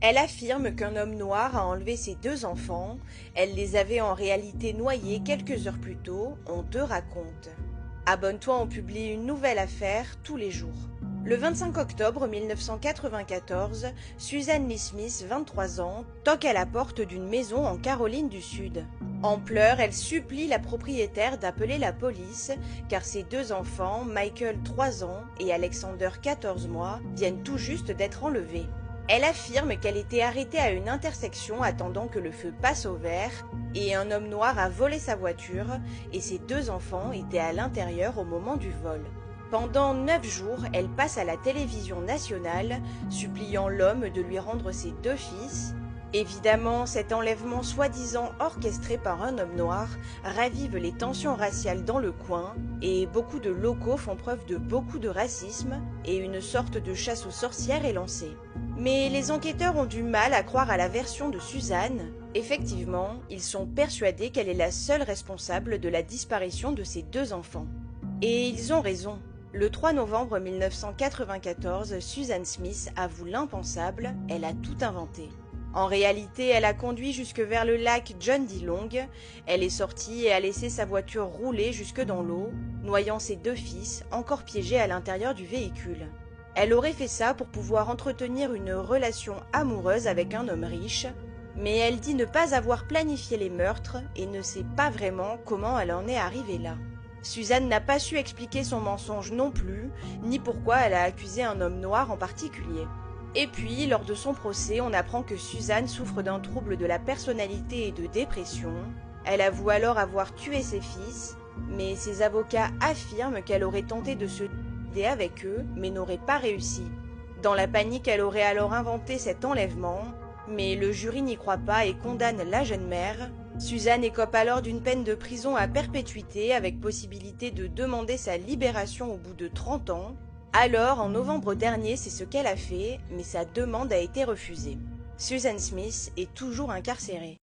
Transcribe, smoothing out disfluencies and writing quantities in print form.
Elle affirme qu'un homme noir a enlevé ses deux enfants. Elle les avait en réalité noyés quelques heures plus tôt, on te raconte. Abonne-toi, on publie une nouvelle affaire tous les jours. Le 25 octobre 1994, Suzanne Lee Smith, 23 ans, toque à la porte d'une maison en Caroline du Sud. En pleurs, elle supplie la propriétaire d'appeler la police car ses deux enfants, Michael 3 ans et Alexander 14 mois, viennent tout juste d'être enlevés. Elle affirme qu'elle était arrêtée à une intersection attendant que le feu passe au vert et un homme noir a volé sa voiture et ses deux enfants étaient à l'intérieur au moment du vol. Pendant 9 jours, elle passe à la télévision nationale, suppliant l'homme de lui rendre ses deux fils. Évidemment, cet enlèvement soi-disant orchestré par un homme noir ravive les tensions raciales dans le coin et beaucoup de locaux font preuve de beaucoup de racisme et une sorte de chasse aux sorcières est lancée. Mais les enquêteurs ont du mal à croire à la version de Suzanne. Effectivement, ils sont persuadés qu'elle est la seule responsable de la disparition de ses deux enfants. Et ils ont raison. Le 3 novembre 1994, Suzanne Smith avoue l'impensable, elle a tout inventé. En réalité, elle a conduit jusque vers le lac John D. Long, elle est sortie et a laissé sa voiture rouler jusque dans l'eau, noyant ses deux fils, encore piégés à l'intérieur du véhicule. Elle aurait fait ça pour pouvoir entretenir une relation amoureuse avec un homme riche, mais elle dit ne pas avoir planifié les meurtres et ne sait pas vraiment comment elle en est arrivée là. Suzanne n'a pas su expliquer son mensonge non plus, ni pourquoi elle a accusé un homme noir en particulier. Et puis, lors de son procès, on apprend que Suzanne souffre d'un trouble de la personnalité et de dépression. Elle avoue alors avoir tué ses fils, mais ses avocats affirment qu'elle aurait tenté de se aider avec eux, mais n'aurait pas réussi. Dans la panique, elle aurait alors inventé cet enlèvement, mais le jury n'y croit pas et condamne la jeune mère. Suzanne écope alors d'une peine de prison à perpétuité avec possibilité de demander sa libération au bout de 30 ans. Alors, en novembre dernier, c'est ce qu'elle a fait, mais sa demande a été refusée. Suzanne Smith est toujours incarcérée.